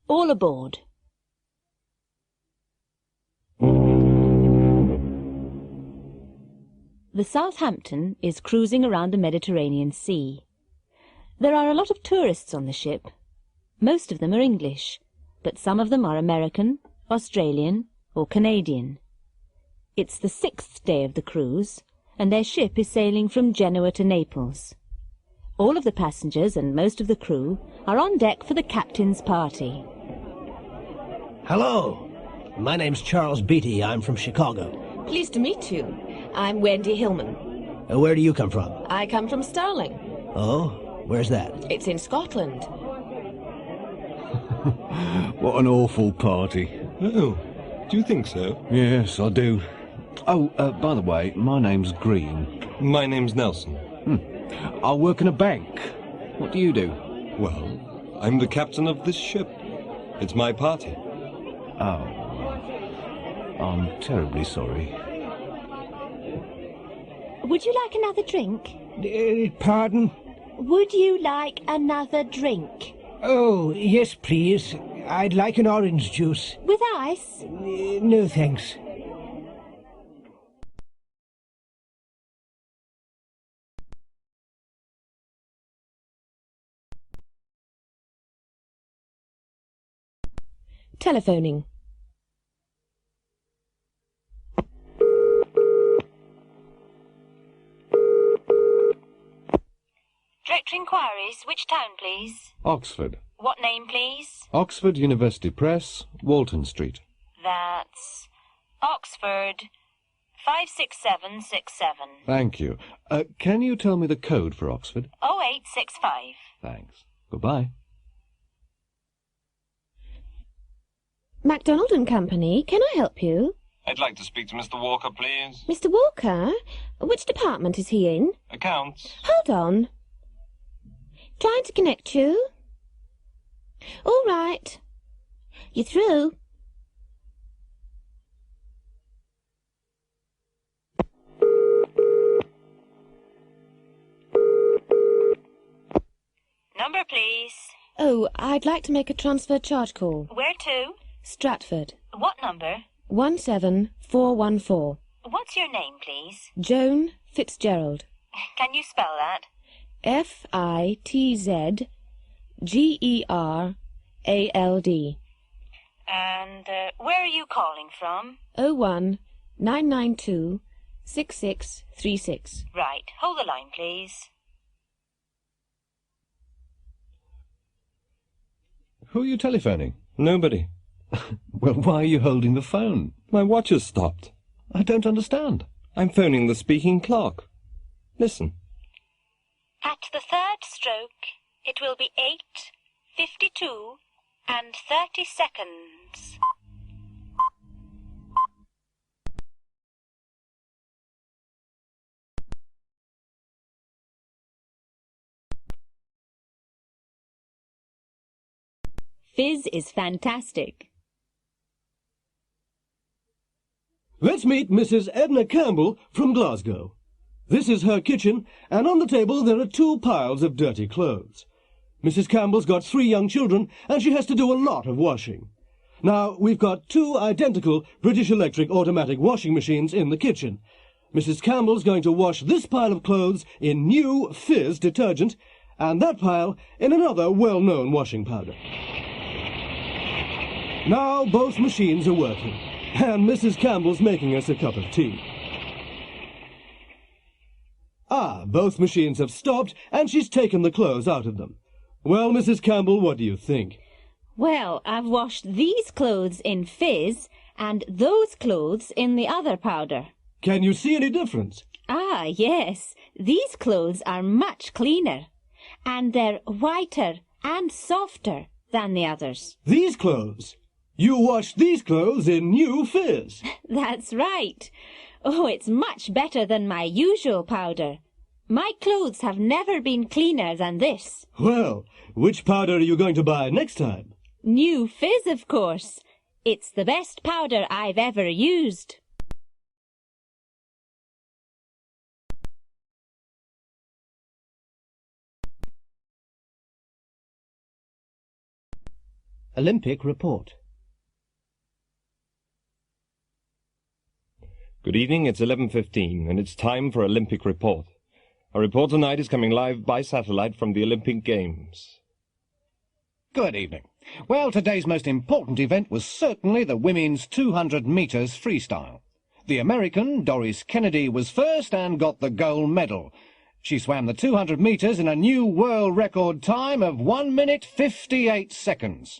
All aboard. The Southampton is cruising around the Mediterranean Sea. There are a lot of tourists on the ship. Most of them are English, but some of them are American, Australian, or Canadian. It's the 6th day of the cruise, and their ship is sailing from Genoa to Naples. All of the passengers and most of the crew are on deck for the captain's party. Hello, my name's Charles Beatty. I'm from Chicago. Pleased to meet you. I'm Wendy Hillman. Where do you come from? I come from Stirling. Oh, where's that? It's in Scotland. What an awful party. Oh, do you think so? Yes, I do. Oh, by the way, my name's Green. My name's Nelson. I work in a bank. What do you do? Well, I'm the captain of this ship. It's my party. Oh. I'm terribly sorry. Would you like another drink? Pardon? Would you like another drink? Oh, yes, please. I'd like an orange juice. With ice? No, thanks. Telephoning. Direct inquiries. Which town, please? Oxford. What name, please? Oxford University Press, Walton Street. That's Oxford 56767. Thank you. Can you tell me the code for Oxford? 0865. Thanks. Goodbye. MacDonald and Company, can I help you? I'd like to speak to Mr. Walker, please. Mr. Walker? Which department is he in? Accounts. Hold on. Trying to connect you. All right. You're through. Number, please. Oh, I'd like to make a transfer charge call. Where to? Stratford. What number? 17414. What's your name, please? Joan Fitzgerald. Can you spell that? FITZGERALD. And where are you calling from? 01992 6636. Right. Hold the line, please. Who are you telephoning? Nobody. Well, why are you holding the phone? My watch has stopped. I don't understand. I'm phoning the speaking clock. Listen. At the third stroke, it will be 8:52 and 30 seconds. Fizz is fantastic. Let's meet Mrs. Edna Campbell from Glasgow. This is her kitchen, and on the table there are 2 piles of dirty clothes. Mrs. Campbell's got 3 young children, and she has to do a lot of washing. Now, we've got 2 identical British Electric automatic washing machines in the kitchen. Mrs. Campbell's going to wash this pile of clothes in new Fizz detergent, and that pile in another well-known washing powder. Now both machines are working, and Mrs. Campbell's making us a cup of tea. Ah, both machines have stopped, and she's taken the clothes out of them. Well, Mrs. Campbell, what do you think? Well, I've washed these clothes in Fizz and those clothes in the other powder. Can you see any difference? Ah, yes. These clothes are much cleaner, and they're whiter and softer than the others. These clothes? You washed these clothes in new Fizz. That's right. Oh, it's much better than my usual powder. My clothes have never been cleaner than this. Well, which powder are you going to buy next time? New Fizz, of course. It's the best powder I've ever used. Olympic report. Good evening, it's 11:15, and it's time for Olympic report. Our report tonight is coming live by satellite from the Olympic Games. Good evening. Well, today's most important event was certainly the women's 200 metres freestyle. The American, Doris Kennedy, was first and got the gold medal. She swam the 200 metres in a new world record time of 1 minute 58 seconds.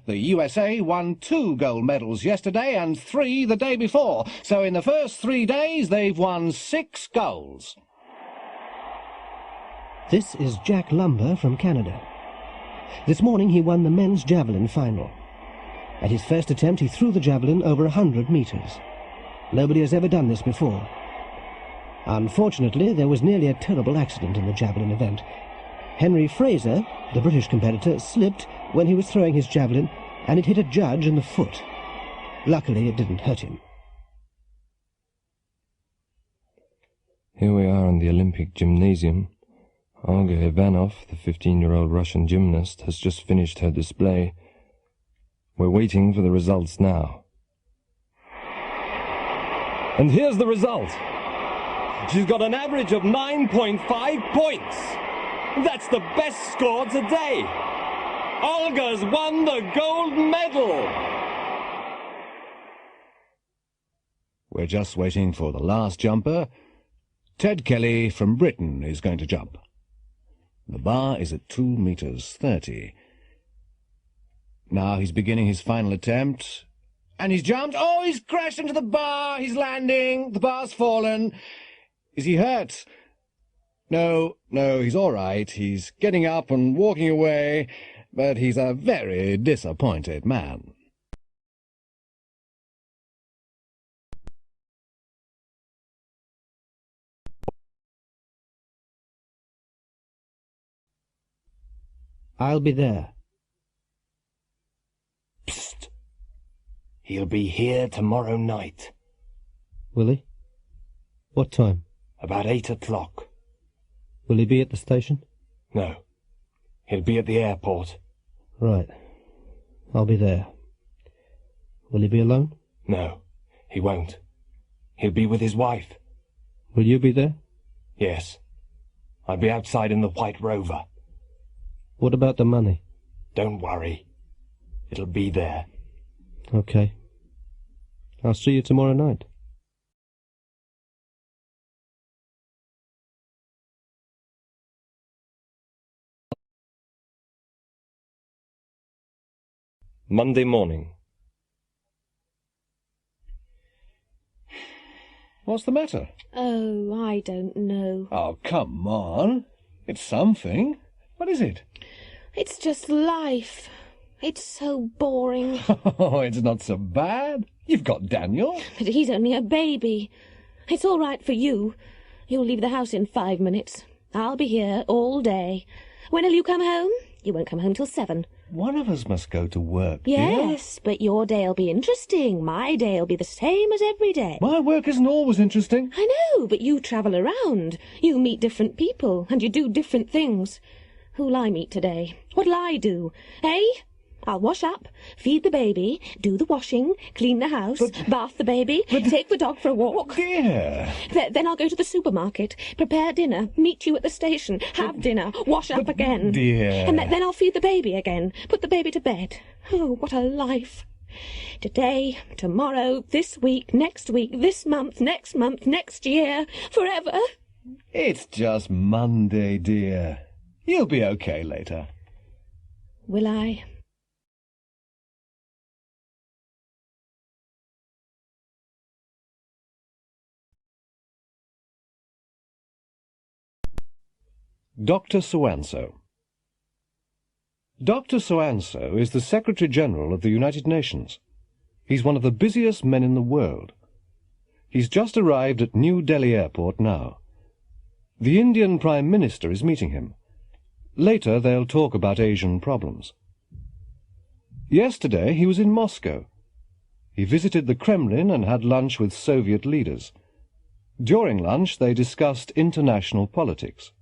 The USA won 2 gold medals yesterday and 3 the day before, so in the first 3 days they've won 6 golds. This is Jack Lumber from Canada. This morning he won the men's javelin final. At his first attempt he threw the javelin over 100 metres. Nobody has ever done this before. Unfortunately, there was nearly a terrible accident in the javelin event. Henry Fraser, the British competitor, slipped when he was throwing his javelin, and it hit a judge in the foot. Luckily, it didn't hurt him. Here we are in the Olympic gymnasium. Olga Ivanov, the 15-year-old Russian gymnast, has just finished her display. We're waiting for the results now. And here's the result. She's got an average of 9.5 points. That's the best score today. Olga's won the gold medal. We're just waiting for the last jumper. Ted Kelly from Britain is going to jump. The bar is at 2 meters 30. Now he's beginning his final attempt. And he's jumped. Oh, he's crashed into the bar. He's landing. The bar's fallen. Is he hurt? No, he's all right. He's getting up and walking away, but he's a very disappointed man. I'll be there. Psst. He'll be here tomorrow night. Will he? What time? About 8 o'clock. Will he be at the station? No. He'll be at the airport. Right. I'll be there. Will he be alone? No, he won't. He'll be with his wife. Will you be there? Yes. I'll be outside in the White Rover. What about the money? Don't worry. It'll be there. Okay. I'll see you tomorrow night. Monday morning. What's the matter? Oh, I don't know. Oh, come on. It's something. What is it? It's just life. It's so boring. Oh, it's not so bad. You've got Daniel. But he's only a baby. It's all right for you. You'll leave the house in 5 minutes. I'll be here all day. When'll you come home? You won't come home till 7. One of us must go to work, dear. Yes, but your day'll be interesting. My day'll be the same as every day. My work isn't always interesting. I know, but you travel around. You meet different people, and you do different things. Who'll I meet today? What'll I do? Eh? I'll wash up, feed the baby, do the washing, clean the house, bath the baby, take the dog for a walk. Dear. Then I'll go to the supermarket, prepare dinner, meet you at the station, have dinner, wash up again. Dear. And then I'll feed the baby again, put the baby to bed. Oh, what a life. Today, tomorrow, this week, this month, next year, forever. It's just Monday, dear. You'll be okay later. Will I? Dr. So-and-so. Dr. So-and-so is the Secretary-General of the United Nations. He's one of the busiest men in the world. He's just arrived at New Delhi Airport now. The Indian Prime Minister is meeting him. Later they'll talk about Asian problems. Yesterday he was in Moscow. He visited the Kremlin and had lunch with Soviet leaders. During lunch they discussed international politics.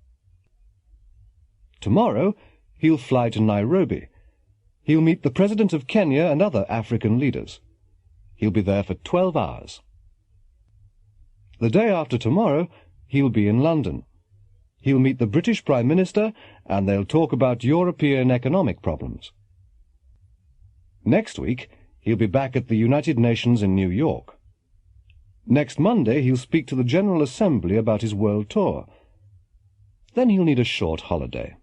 Tomorrow he'll fly to Nairobi. He'll meet the President of Kenya and other African leaders. He'll be there for 12 hours. The day after tomorrow, he'll be in London. He'll meet the British Prime Minister, and they'll talk about European economic problems. Next week, he'll be back at the United Nations in New York. Next Monday, he'll speak to the General Assembly about his world tour. Then he'll need a short holiday.